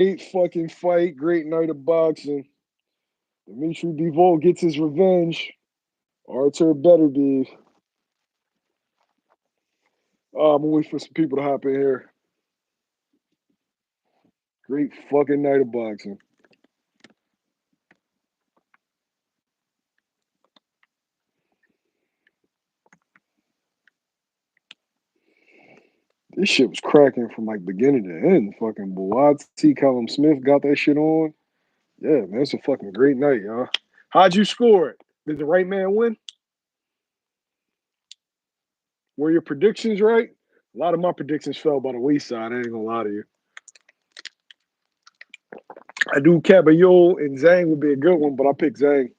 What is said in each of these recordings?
Great fucking fight. Great night of boxing. Dmitry Bivol gets his revenge. Artur Beterbiev. I'm gonna wait for some people to hop in here. Great fucking night of boxing. This shit was cracking from like beginning to end. Fucking Buatsi, Callum Smith got that shit on. Yeah, man, it's a fucking great night, y'all. How'd you score it? Did the right man win? Were your predictions right? A lot of my predictions fell by the wayside. I ain't gonna lie to you. I do Caballero and Zhang would be a good one, but I picked Zhang.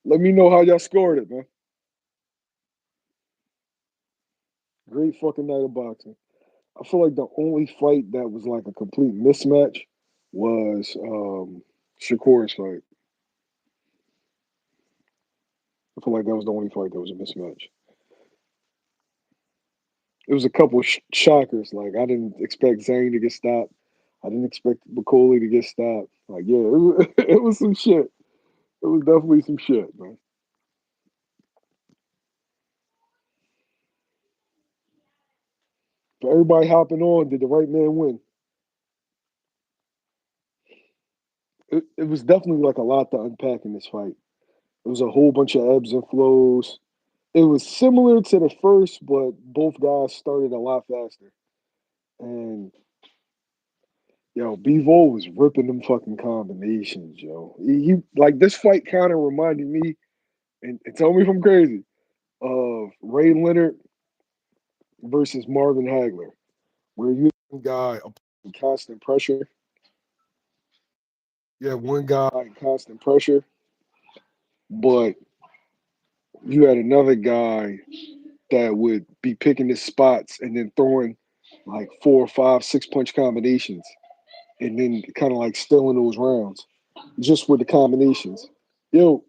Let me know how y'all scored it, man. Great fucking night of boxing. I feel like the only fight that was like a complete mismatch was Shakur's fight. I feel like that was the only fight that was a mismatch. It was a couple shockers. Like I didn't expect Zane to get stopped. I didn't expect McCauley to get stopped. Like yeah, it was some shit. It was definitely some shit, man. But everybody hopping on, did the right man win? It was definitely like a lot to unpack in this fight. It was a whole bunch of ebbs and flows. It was similar to the first, but both guys started a lot faster. And yo, Bivol was ripping them fucking combinations, yo. He like this fight kind of reminded me, and tell me if I'm crazy, of Ray Leonard versus Marvin Hagler, where you had one guy applying constant pressure. You had one guy in constant pressure, but you had another guy that would be picking his spots and then throwing like 4, 5, 6 punch combinations and then kind of like stealing those rounds just with the combinations. Yo,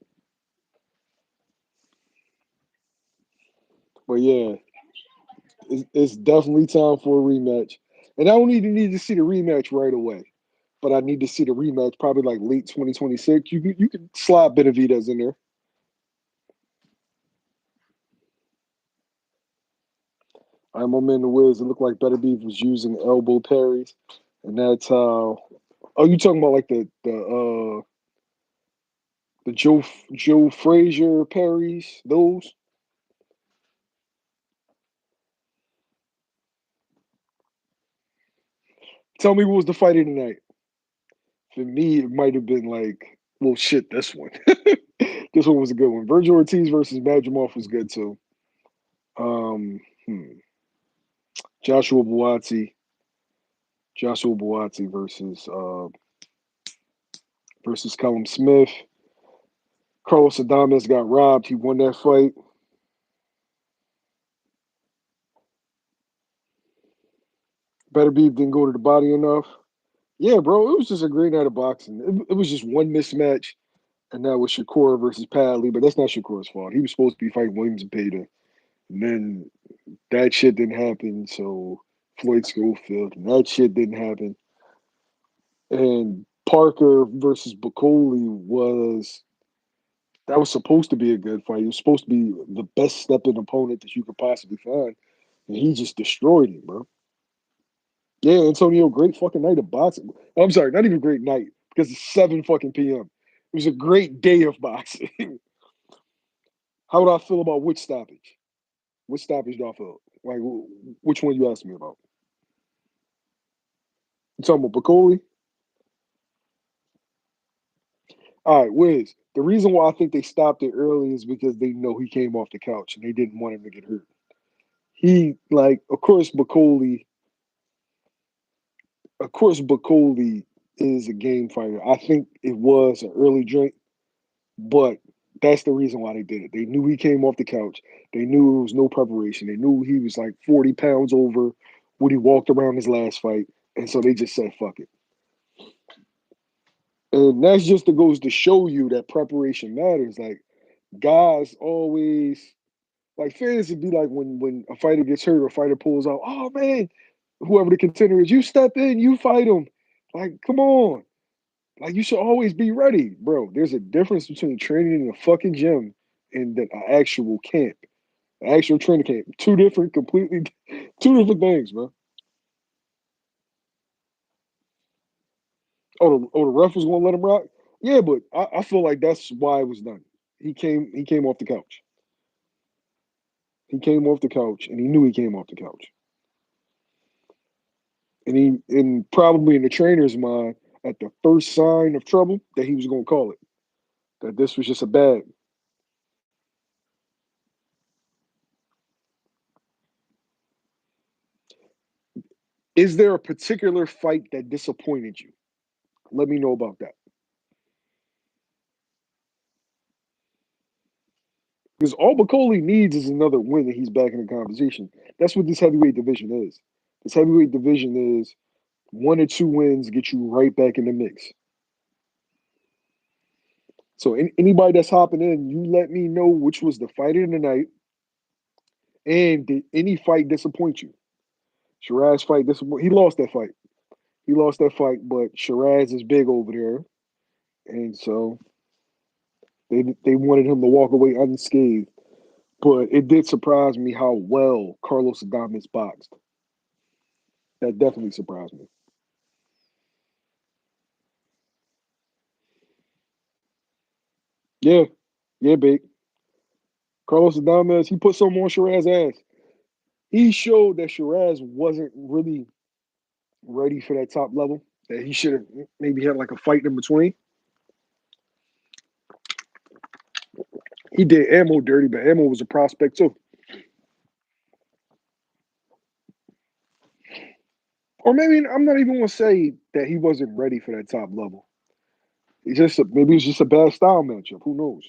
but yeah, it's definitely time for a rematch. And I don't even need to see the rematch right away, but I need to see the rematch probably like late 2026. You could slide Benavidez in there. I'm in the Wiz. It looked like Beterbiev was using elbow parries, and that's how. Oh, you talking about like the Joe Frazier parries? Those? Tell me what was the fight of the night. For me, it might have been like, well, shit, this one. This one was a good one. Virgil Ortiz versus Madrimov was good too. Um, hmm. Joshua Buatsi, Joshua Buatsi versus Callum Smith. Carlos Adames got robbed. He won that fight. Beterbiev didn't go to the body enough. Yeah, bro, it was just a great night of boxing. It was just one mismatch, and that was Shakur versus Padley, but that's not Shakur's fault. He was supposed to be fighting Williams and Payton, and then that shit didn't happen. So Floyd Schofield, and that shit didn't happen. And Parker versus Bacoli was supposed to be a good fight. It was supposed to be the best stepping opponent that you could possibly find, and he just destroyed him, bro. Yeah, Antonio, great fucking night of boxing. I'm sorry, not even great night because it's 7 fucking p.m. It was a great day of boxing. How would I feel about which stoppage? Which stoppage do I feel? Like, which one you asking me about? You talking about Bacoli? All right, Wiz. The reason why I think they stopped it early is because they know he came off the couch and they didn't want him to get hurt. He like, of course, Bacoli is a game fighter. I think it was an early drink, but that's the reason why they did it. They knew he came off the couch. They knew it was no preparation. They knew he was like 40 pounds over when he walked around his last fight. And so they just said, fuck it. And that's just the goes to show you that preparation matters. Like guys always like fans would be like when a fighter gets hurt or a fighter pulls out, oh man. whoever the contender is, you step in, you fight him. Like, come on. Like, you should always be ready, bro. There's a difference between training in a fucking gym and an actual camp, an actual training camp. Two different things, man. The ref was gonna let him rock. Yeah, but I feel like that's why it was done. He came off the couch. He came off the couch, and he knew he came off the couch. And probably in the trainer's mind, at the first sign of trouble, that he was gonna call it. That this was just a bad. Is there a particular fight that disappointed you? Let me know about that. Because all Bacoli needs is another win, and he's back in the conversation. That's what this heavyweight division is. This heavyweight division is one or two wins get you right back in the mix. So anybody that's hopping in, you let me know which was the fight of the night, and did any fight disappoint you? Shiraz fight disappoint. He lost that fight. He lost that fight, but Shiraz is big over there, and so they wanted him to walk away unscathed. But it did surprise me how well Carlos Adames boxed. That definitely surprised me. Yeah, yeah, big. Carlos Adames, he put something on Shiraz's ass. He showed that Shiraz wasn't really ready for that top level. That he should have maybe had like a fight in between. He did Ammo dirty, but Ammo was a prospect too. Or maybe I'm not even gonna say that he wasn't ready for that top level. Maybe it's just a bad style matchup. Who knows?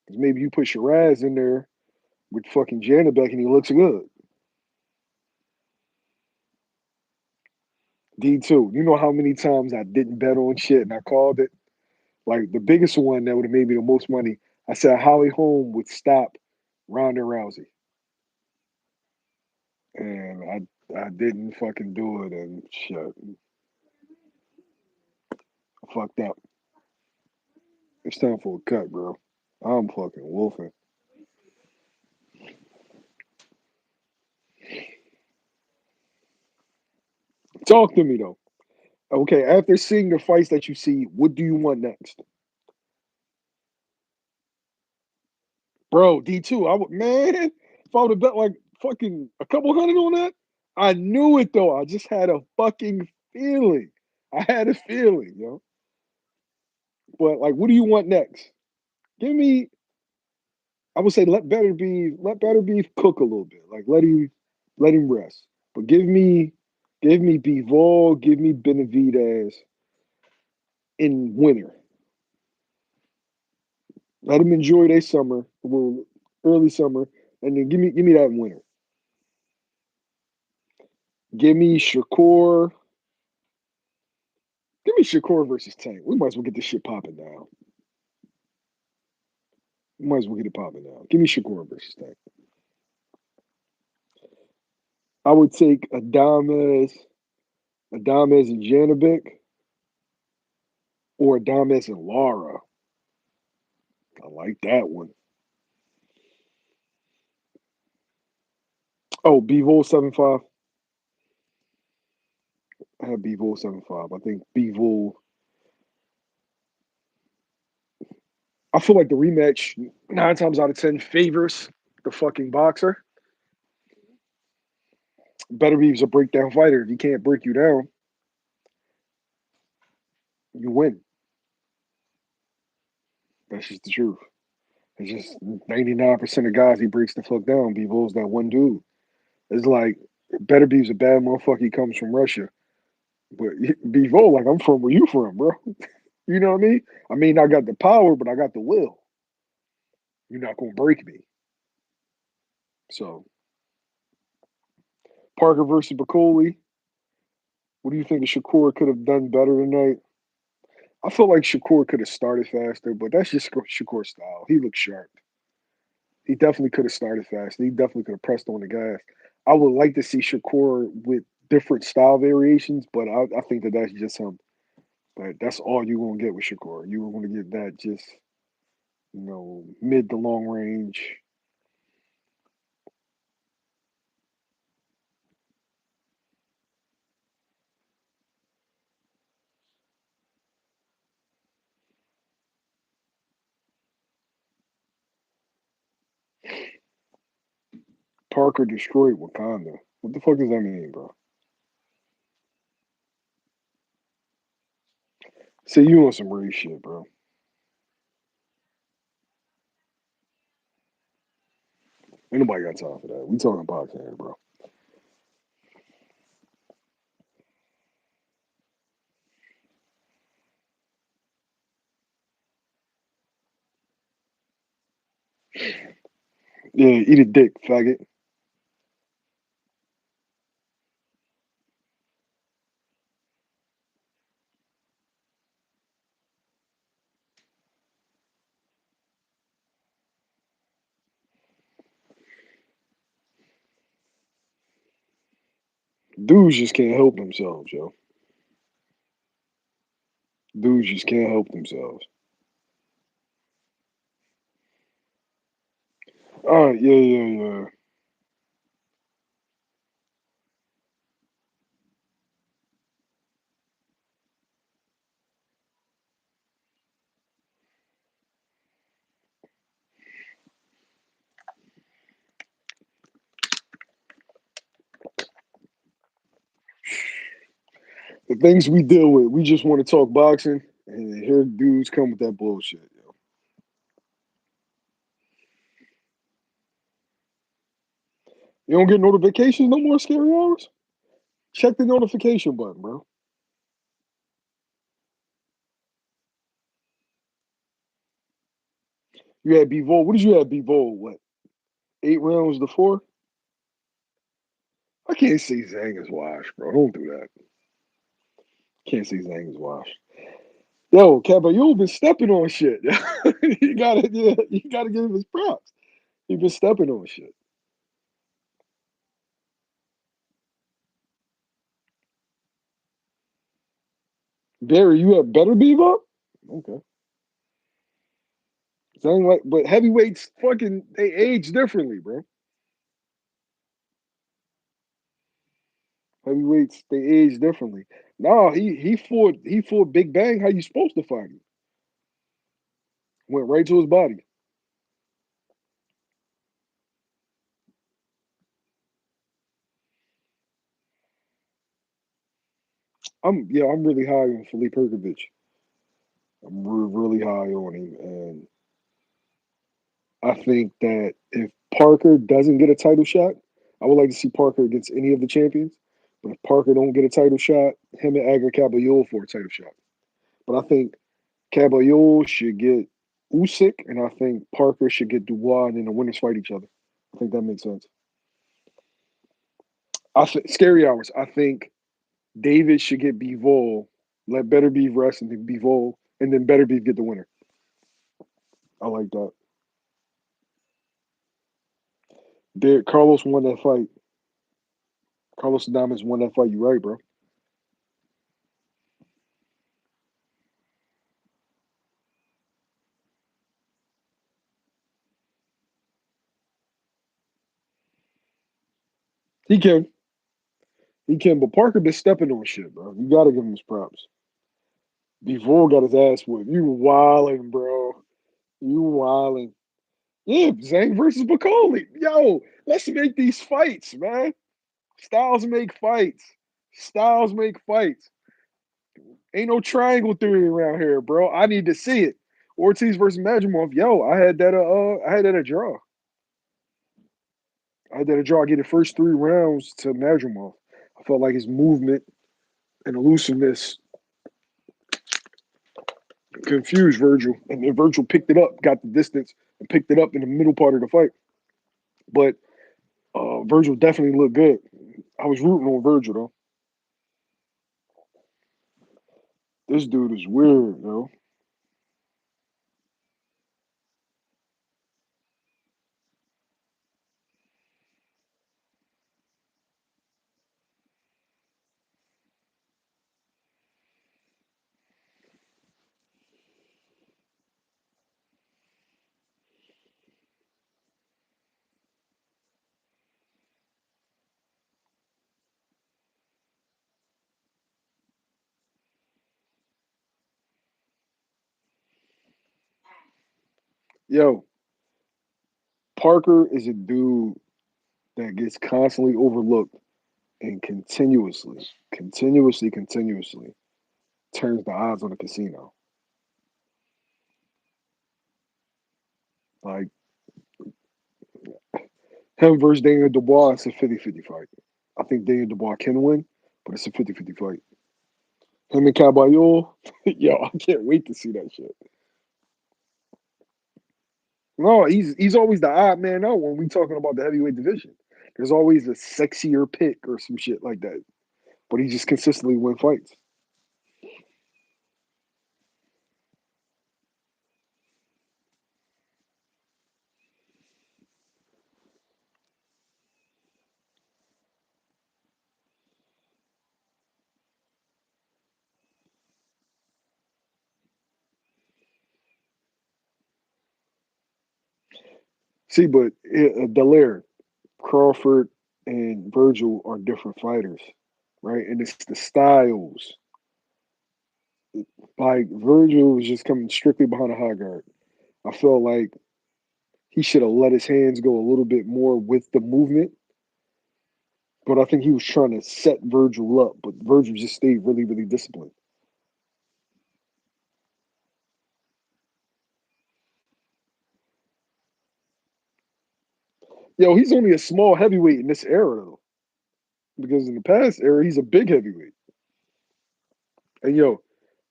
'Cause maybe you put Shiraz in there with fucking Janabek and he looks good. D2. You know how many times I didn't bet on shit and I called it? Like the biggest one that would have made me the most money. I said Holly Holm would stop Ronda Rousey. And I didn't fucking do it and shit. I fucked up. It's time for a cut, bro. I'm fucking wolfing. Talk to me though. Okay, after seeing the fights that you see, what do you want next? Bro, D2, I would man, if I would have bet like fucking a couple hundred on that, I knew it though. I just had a fucking feeling. I had a feeling, yo. But like, what do you want next? Give me. I would say let better be cook a little bit. Like let him rest. But give me Bivol, give me Benavidez in winter. Let them enjoy their summer, well, early summer, and then give me that winter. Give me Shakur. Give me Shakur versus Tank. We might as well get this shit popping now. We might as well get it popping now. Give me Shakur versus Tank. I would take Adames and Janovic, or Adames and Lara. I like that one. Oh, Bivol 7-5. I have Bivol 7-5. I think Bivol. I feel like the rematch 9 times out of 10 favors the fucking boxer. Beterbiev's a breakdown fighter. If he can't break you down, you win. That's just the truth. It's just 99% of guys he breaks the fuck down. Bivol's that one dude. It's like Beterbiev's a bad motherfucker. He comes from Russia. But Bivol, like, I'm from where you from, bro. You know what I mean? I mean, I got the power, but I got the will. You're not gonna break me. So Parker versus Bacoli. What do you think Shakur could have done better tonight? I feel like Shakur could have started faster, but that's just Shakur's style. He looks sharp. He definitely could have started faster. He definitely could have pressed on the gas. I would like to see Shakur with different style variations, but I think that that's just him. But that's all you're gonna get with Shakur. You're gonna get that just mid to long range. Parker destroyed Wakanda. What the fuck does that mean, bro? See, you on some race shit, bro. Ain't nobody got time for that. We talking boxing here, bro. Yeah, eat a dick, faggot. Dudes just can't help themselves, yo. Dudes just can't help themselves. All right, yeah. The things we deal with, we just want to talk boxing, and here dudes come with that bullshit, yo. You don't get notifications no more, scary hours? Check the notification button, bro. You had Bivol. What did you have Bivol? What, 8 rounds to 4? I can't say Zhang is washed, bro. Don't do that. Can't say Zhang is washed. Yo, Caballero been stepping on shit. You gotta give him his props. He been stepping on shit. Barry, you have better Bebop? Okay. Zhang like, but heavyweights fucking they age differently, bro. Heavyweights they age differently. No, he fought Big Bang. How you supposed to fight him? Went right to his body. I'm really high on Felipe Perkovic. I'm really high on him, and I think that if Parker doesn't get a title shot, I would like to see Parker against any of the champions. But if Parker don't get a title shot, him and Edgar Caballero for a title shot. But I think Caballero should get Usyk, and I think Parker should get Dubois, and then the winners fight each other. I think that makes sense. I think scary hours. I think David should get Bivol, let Better Beef rest, and then Bivol, and then Better Beef get the winner. I like that. Carlos won that fight. Carlos Adames won that fight. You right, bro. He can. He can, but Parker been stepping on shit, bro. You gotta give him his props. Before got his ass whipped. You wilding, bro. You wilding. Yeah, Zhang versus Bacoli. Yo, let's make these fights, man. Styles make fights. Styles make fights. Ain't no triangle theory around here, bro. I need to see it. Ortiz versus Madrimov. Yo, I had that a draw. I had that a draw. I get the first 3 rounds to Madrimov. I felt like his movement and elusiveness confused Virgil, and then Virgil picked it up, got the distance, and picked it up in the middle part of the fight. But Virgil definitely looked good. I was rooting on Virgil though. This dude is weird, yo. Yo, Parker is a dude that gets constantly overlooked and continuously turns the odds on the casino. Like him versus Daniel Dubois, it's a 50-50 fight. I think Daniel Dubois can win, but it's a 50-50 fight. Him and Caballero, yo, I can't wait to see that shit. No, he's always the odd man out when we talking about the heavyweight division. There's always a sexier pick or some shit like that. But he just consistently win fights. See, but Dallaire, Crawford, and Virgil are different fighters, right? And it's the styles. Like Virgil was just coming strictly behind a high guard. I felt like he should have let his hands go a little bit more with the movement, but I think he was trying to set Virgil up. But Virgil just stayed really disciplined. Yo, he's only a small heavyweight in this era though, because in the past era he's a big heavyweight. And yo,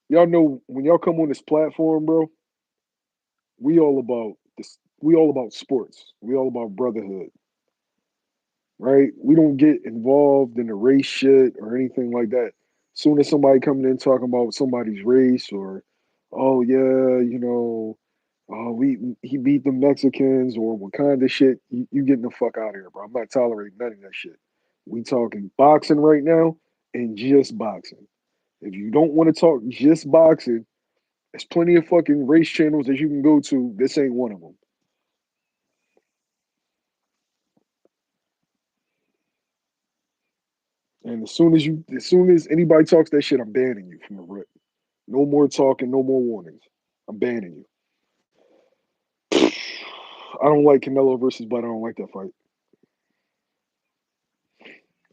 y'all know when y'all come on this platform, bro, we all about this. We all about sports. We all about brotherhood, right? We don't get involved in the race shit or anything like that. Soon as somebody coming in talking about somebody's race or, oh yeah, oh we he beat the Mexicans or what kind of shit, you getting the fuck out of here, bro. I'm not tolerating none of that shit. We talking boxing right now and just boxing. If you don't want to talk just boxing, there's plenty of fucking race channels that you can go to. This ain't one of them. And as soon as anybody talks that shit, I'm banning you from the rip. No more talking, no more warnings. I'm banning you. I don't like Canelo versus, but I don't like that fight.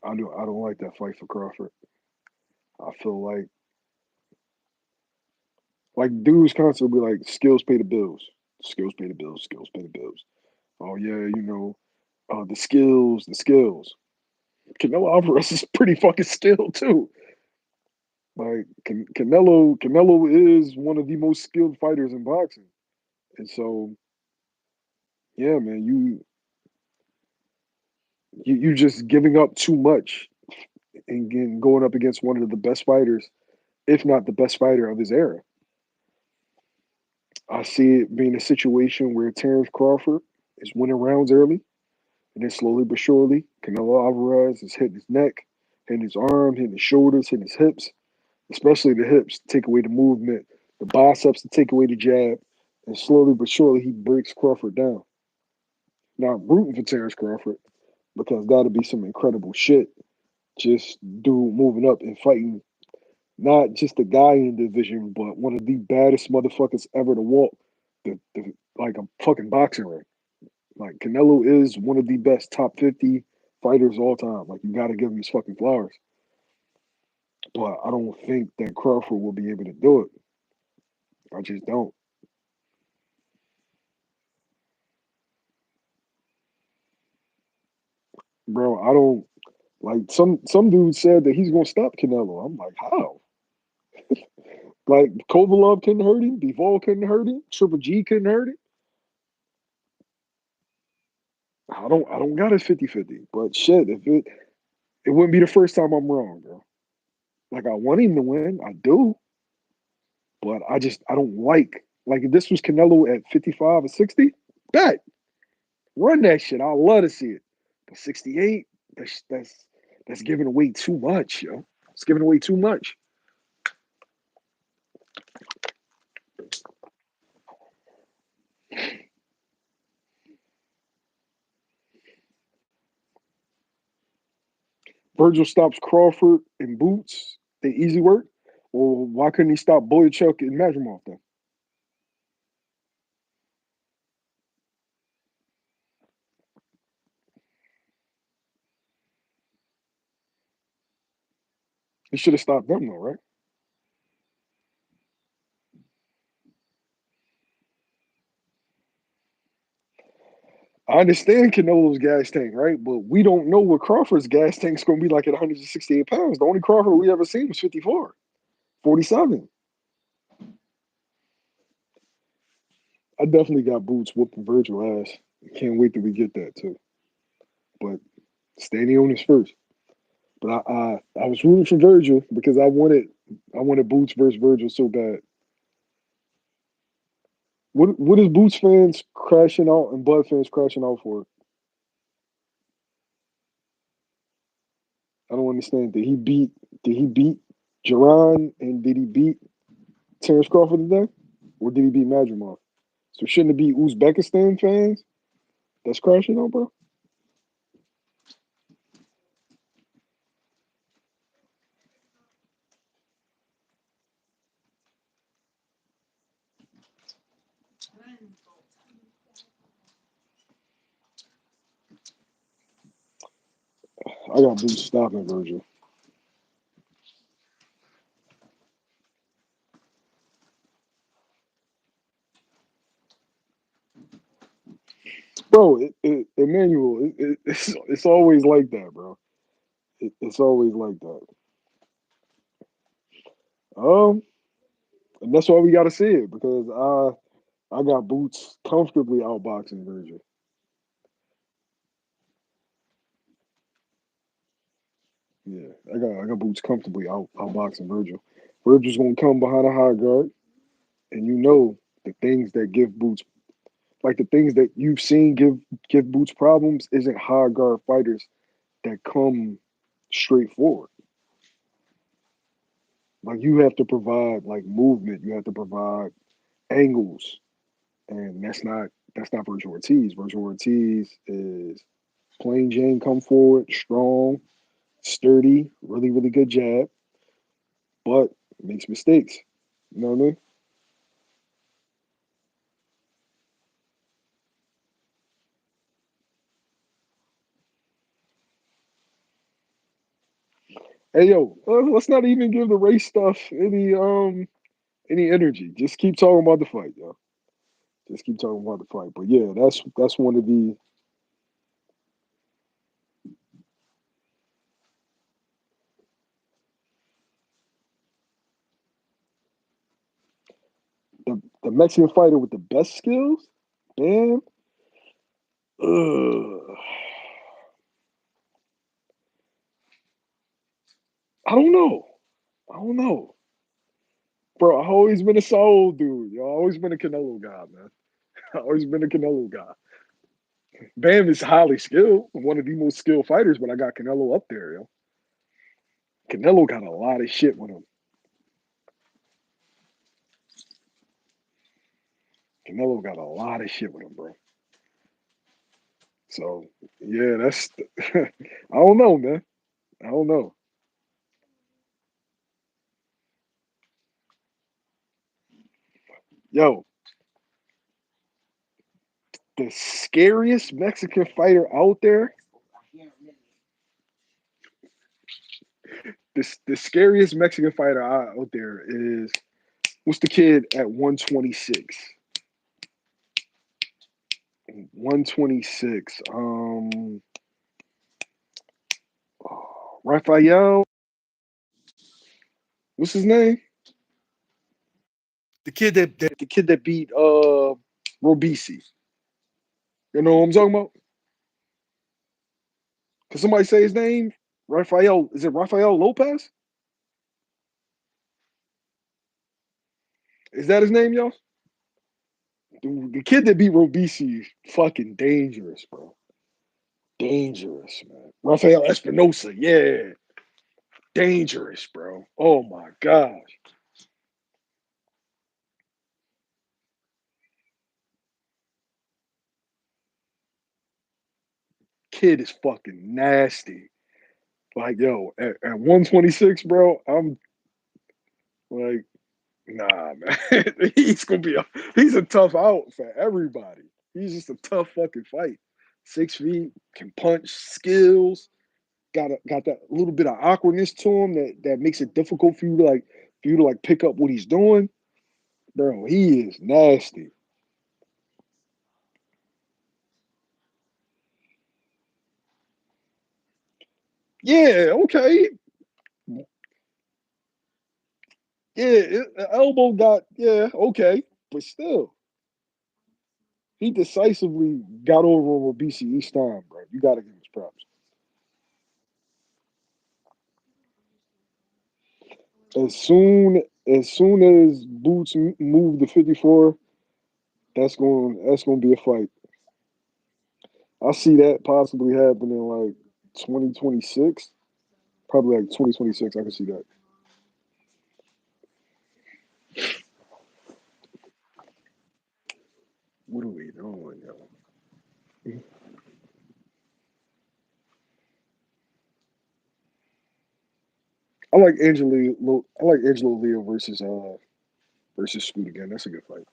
I don't like that fight for Crawford. I feel like dudes constantly be like skills pay the bills, skills pay the bills, skills pay the bills. Oh yeah, the skills. Canelo Alvarez is pretty fucking skilled too. Like Canelo is one of the most skilled fighters in boxing, and so yeah, man, you just giving up too much and going up against one of the best fighters, if not the best fighter of his era. I see it being a situation where Terrence Crawford is winning rounds early, and then slowly but surely, Canelo Alvarez is hitting his neck, hitting his arm, hitting his shoulders, hitting his hips, especially the hips to take away the movement, the biceps to take away the jab, and slowly but surely he breaks Crawford down. Now I'm rooting for Terrence Crawford because that'll be some incredible shit. Just dude moving up and fighting not just a guy in the division, but one of the baddest motherfuckers ever to walk like a fucking boxing ring. Like Canelo is one of the best top 50 fighters all time. Like you got to give him his fucking flowers. But I don't think that Crawford will be able to do it. I just don't, bro. I don't like some dude said that he's gonna stop Canelo. I'm like, how? Like Kovalov couldn't hurt him, Bivol couldn't hurt him, Triple G couldn't hurt him. I don't got it 50-50. But shit, if it wouldn't be the first time I'm wrong, bro. Like I want him to win, I do, but I don't like if this was Canelo at 55 or 60, bet run that shit. I love to see it. But 68, that's giving away too much, yo. It's giving away too much. Virgil stops Crawford and Boots. They easy work. Well, why couldn't he stop Boychuk and Madrimov then? He should have stopped them though, right? I understand Canelo's gas tank, right? But we don't know what Crawford's gas tank's going to be like at 168 pounds. The only Crawford we ever seen was 54, 47. I definitely got Boots whooping Virgil ass. Can't wait till we get that too. But standing on his first. But I was rooting for Virgil because I wanted Boots versus Virgil so bad. What is Boots fans crashing out and Bud fans crashing out for? I don't understand. Did he beat Jerron and did he beat Terrence Crawford today? Or did he beat Madrimov? So shouldn't it be Uzbekistan fans that's crashing out, bro? I got Boots stopping Virgil. Bro, Emmanuel, it's always like that, bro. It's always like that. Um, and that's why we got to see it because I got Boots comfortably outboxing Virgil. Yeah, I got Boots comfortably outboxing Virgil. Virgil's gonna come behind a high guard, and you know the things that give Boots, like the things that you've seen give Boots problems, isn't high guard fighters that come straight forward. Like you have to provide like movement, you have to provide angles, and that's not Virgil Ortiz. Virgil Ortiz is plain Jane, come forward, strong, sturdy, really really good jab, but makes mistakes. You know what I mean? Hey yo, let's not even give the race stuff any energy. Just keep talking about the fight, yo. Just keep talking about the fight. But yeah, that's one of the Mexican fighter with the best skills. Man, ugh, I don't know. I don't know, bro. I've always been a Saul dude. Yo, I've always been a Canelo guy, man. I've always been a Canelo guy. Bam is highly skilled, one of the most skilled fighters, but I got Canelo up there, yo. Canelo got a lot of shit with him. Canelo got a lot of shit with him, bro. So yeah, that's I don't know, man. I don't know. Yo, the scariest Mexican fighter out there, the scariest Mexican fighter out there is what's the kid at 126? 126. Raphael, what's his name? The kid that beat Robisi. You know what I'm talking about? Can somebody say his name? Raphael, is it Raphael Lopez? Is that his name, y'all? Dude, the kid that beat Robisi is fucking dangerous, bro. Dangerous, man. Rafael Espinosa, yeah. Dangerous, bro. Oh my gosh. Kid is fucking nasty. Like, yo, at 126, bro, I'm like, nah, man. He's a tough out for everybody. He's just a tough fucking fight. 6 feet, can punch, skills, got that little bit of awkwardness to him that makes it difficult for you to pick up what he's doing. Bro, he is nasty. Yeah, okay. Yeah, elbow got okay, but still, he decisively got over him with BCE Stein, bro. You got to give him his props. As soon as Boots move to 54, that's going to be a fight. I see that possibly happening like 2026, probably like 2026. I can see that. What are we doing, yo? I like Angelo Leo versus Scoot again. That's a good fight.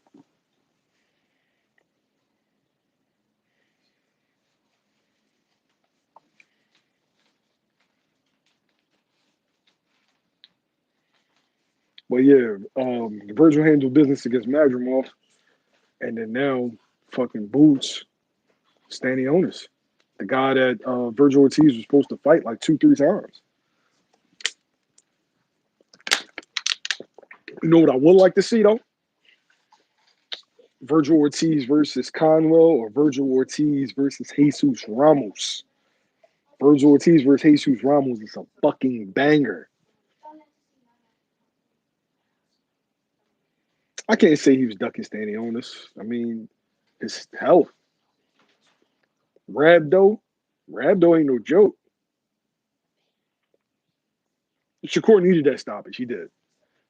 But yeah, Virgil handled business against Madrimov, and then now fucking Boots Stanionis, the guy that Virgil Ortiz was supposed to fight like 2, 3 times. You know what I would like to see though? Virgil Ortiz versus Conwell or Virgil Ortiz versus Jesus Ramos. Virgil Ortiz versus Jesus Ramos is a fucking banger. I can't say he was ducking Stanionis. I mean, his health. Rabdo, Rabdo ain't no joke. Shakur needed that stoppage. He did.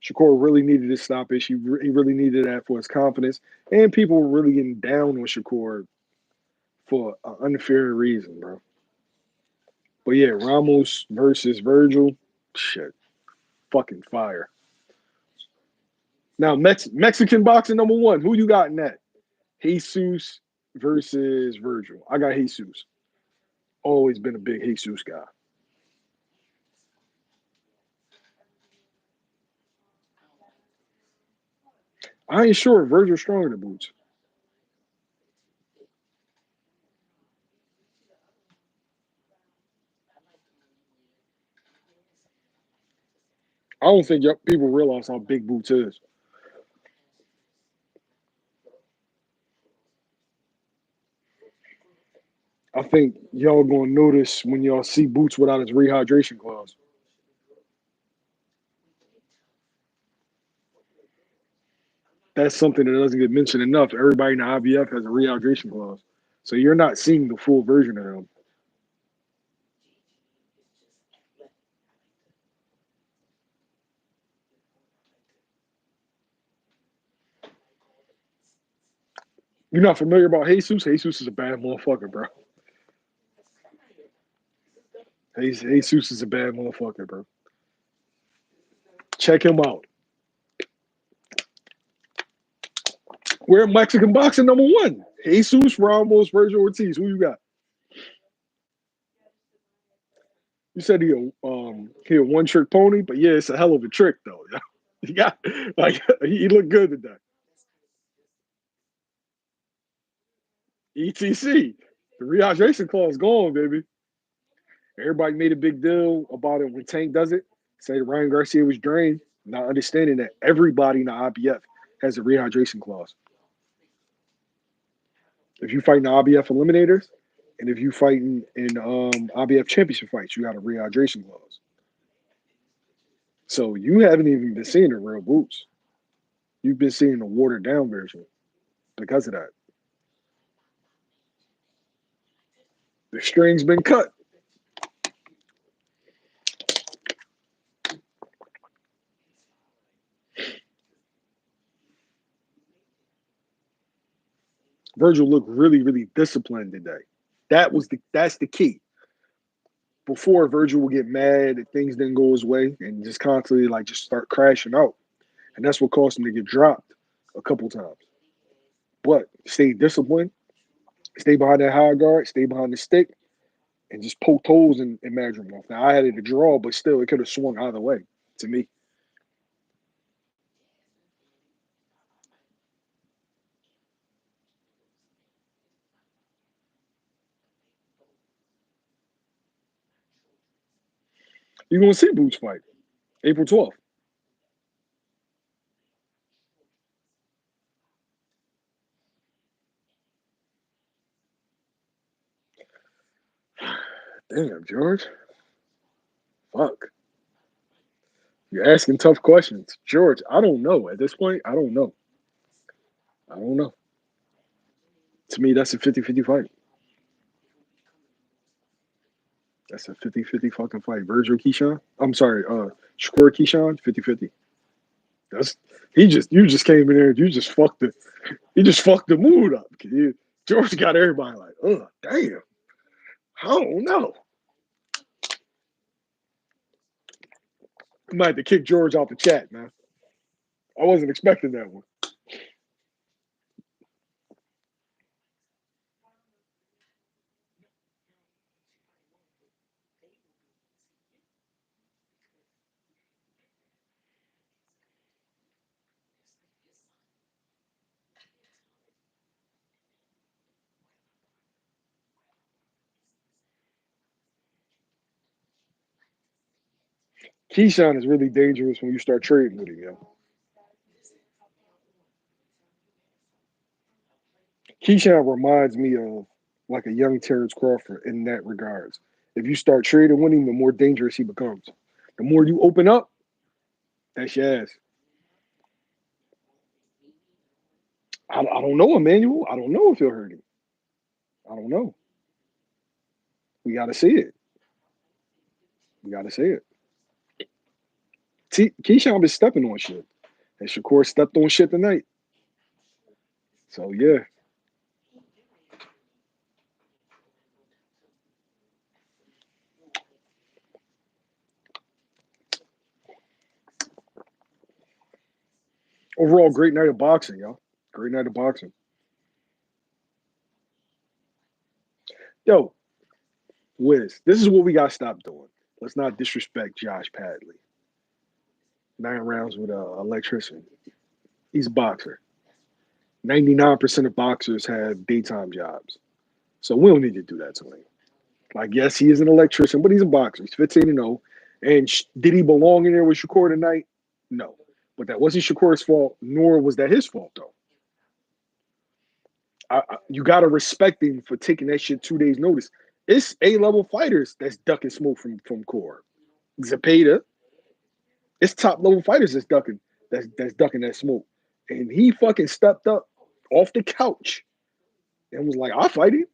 Shakur really needed this stoppage. He really needed that for his confidence. And people were really getting down on Shakur for an unfair reason, bro. But yeah, Ramos versus Virgil, shit, fucking fire. Now, Mexican boxing number one. Who you got in that? Jesus versus Virgil. I got Jesus. Always been a big Jesus guy. I ain't sure if Virgil's stronger than Boots. I don't think people realize how big Boots is. I think y'all gonna notice when y'all see Boots without his rehydration clause. That's something that doesn't get mentioned enough. Everybody in the IBF has a rehydration clause, so you're not seeing the full version of him. You're not familiar about Jesus? Jesus is a bad motherfucker, bro. Jesus is a bad motherfucker, bro. Check him out. We're Mexican boxing number one. Jesus Ramos, Virgil Ortiz. Who you got? You said he a one trick pony, but yeah, it's a hell of a trick though. He got like he looked good today. ETC, the rehydration clause gone, baby. Everybody made a big deal about it when Tank does it. Say Ryan Garcia was drained, not understanding that everybody in the IBF has a rehydration clause. If you fight in the IBF eliminators, and if you fighting in IBF championship fights, you got a rehydration clause. So you haven't even been seeing the real boots. You've been seeing the watered down version because of that. The string's been cut. Virgil looked really, really disciplined today. That's the key. Before Virgil would get mad if things didn't go his way and just constantly like just start crashing out. And that's what caused him to get dropped a couple times. But stay disciplined, stay behind that high guard, stay behind the stick, and just poked holes in Madrimov. Now I had it a draw, but still, it could have swung either way to me. You're gonna see Boots fight April 12th. Damn, George. Fuck. You're asking tough questions. George, I don't know. At this point, I don't know. I don't know. To me, that's a 50-50 fight. That's a 50-50 fucking fight. Virgil Keyshawn. I'm sorry, Shakur Keyshawn, 50-50. That's you just came in there and you just fucked the mood up. George got everybody like, oh damn. I don't know. I might have to kick George off the chat, man. I wasn't expecting that one. Keyshawn is really dangerous when you start trading with him, yo. Keyshawn reminds me of like a young Terrence Crawford in that regards. If you start trading with him, the more dangerous he becomes. The more you open up, that's your ass. I don't know, Emmanuel. I don't know if he'll hurt him. I don't know. We got to see it. We got to see it. Keyshawn been stepping on shit. And Shakur stepped on shit tonight. So, yeah. Overall, great night of boxing, y'all. Great night of boxing. Yo, Wiz, this is what we got to stop doing. Let's not disrespect Josh Padley. 9 rounds with an electrician. He's a boxer. 99% of boxers have daytime jobs. So we don't need to do that to him. Like, yes, he is an electrician, but he's a boxer. He's 15-0. And did he belong in there with Shakur tonight? No. But that wasn't Shakur's fault, nor was that his fault, though. You got to respect him for taking that shit 2 days' notice. It's A-level fighters that's ducking smoke from Core. Zapata, it's top-level fighters that's ducking that smoke. And he fucking stepped up off the couch and was like, I'll fight him.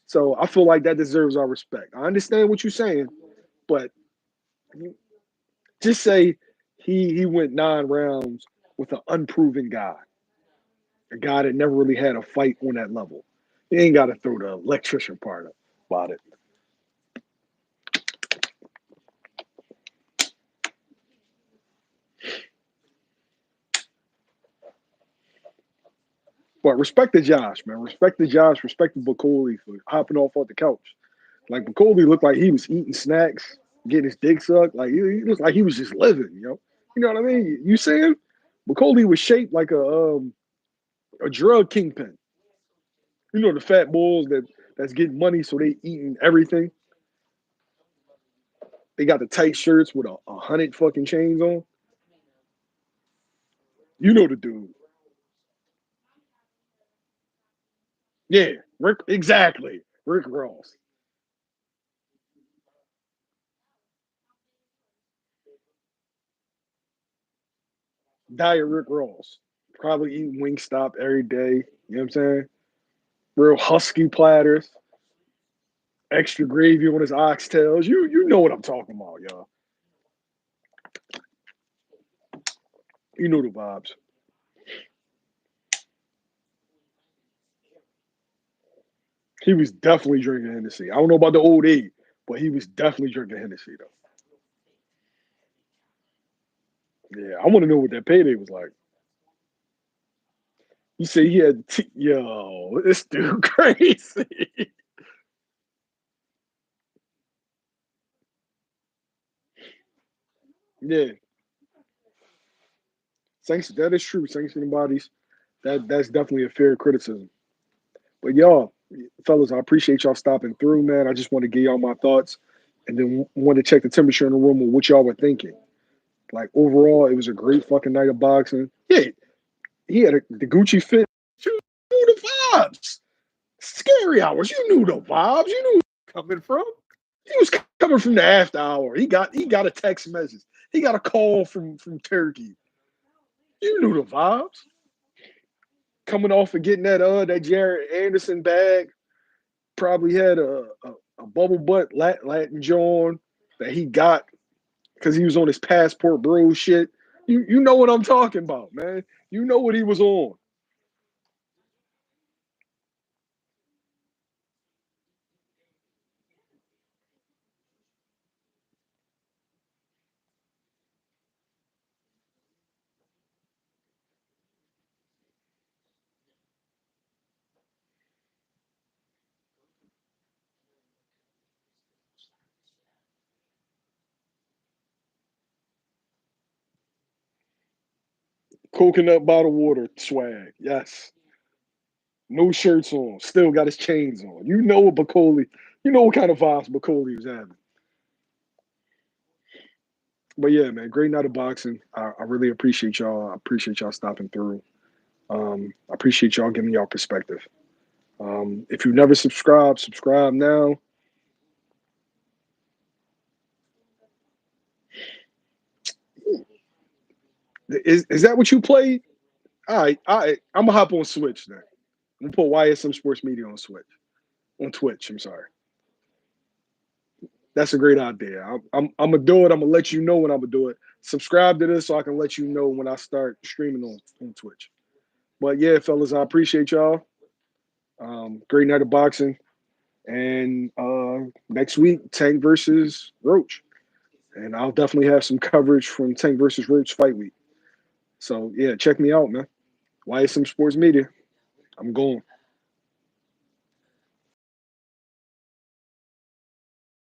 So I feel like that deserves our respect. I understand what you're saying, but just say he went 9 rounds with an unproven guy, a guy that never really had a fight on that level. You ain't got to throw the electrician part up about it. But respect to Josh, man. Respect to Josh. Respect to Bacoli for hopping off the couch. Like Bacoli looked like he was eating snacks, getting his dick sucked. Like he looked like he was just living, you know. You know what I mean? You see him? Bacoli was shaped like a drug kingpin. You know the fat bulls that's getting money, so they eating everything. They got the tight shirts with a hundred fucking chains on. You know the dude. Yeah, Rick. Exactly, Rick Ross. Diet Rick Ross. Probably eating Wingstop every day. You know what I'm saying? Real husky platters, extra gravy on his oxtails. You know what I'm talking about, y'all. You know the vibes. He was definitely drinking Hennessy. I don't know about the old age, but he was definitely drinking Hennessy though. Yeah, I want to know what that payday was like. You say he had yo, this dude crazy. Yeah, that is true. Sanctioning bodies, that's definitely a fair criticism. But y'all, fellas, I appreciate y'all stopping through, man. I just want to give y'all my thoughts, and then want to check the temperature in the room of what y'all were thinking. Like overall, it was a great fucking night of boxing. Yeah, he had the Gucci fit. You knew the vibes. Scary hours. You knew the vibes. You knew where he was coming from. He was coming from the after hour. He got a text message. He got a call from Turkey. You knew the vibes. Coming off of getting that Jared Anderson bag, probably had a bubble butt Latin John that he got because he was on his passport bro shit. You know what I'm talking about, man. You know what he was on. Coconut bottle water swag. Yes. No shirts on. Still got his chains on. You know what Bacoli, you know what kind of vibes Bacoli was having. But yeah, man, great night of boxing. I really appreciate y'all. I appreciate y'all stopping through. I appreciate y'all giving y'all perspective. If you never subscribe now. Is that what you played? All right. I'm gonna hop on Switch then. I'm gonna put YSM Sports Media on Switch. On Twitch, I'm sorry. That's a great idea. I'm gonna do it. I'm gonna let you know when I'm gonna do it. Subscribe to this so I can let you know when I start streaming on Twitch. But yeah, fellas, I appreciate y'all. Great night of boxing. And next week, Tank versus Roach. And I'll definitely have some coverage from Tank versus Roach fight week. So yeah, check me out, man. YSM Sports Media. I'm going.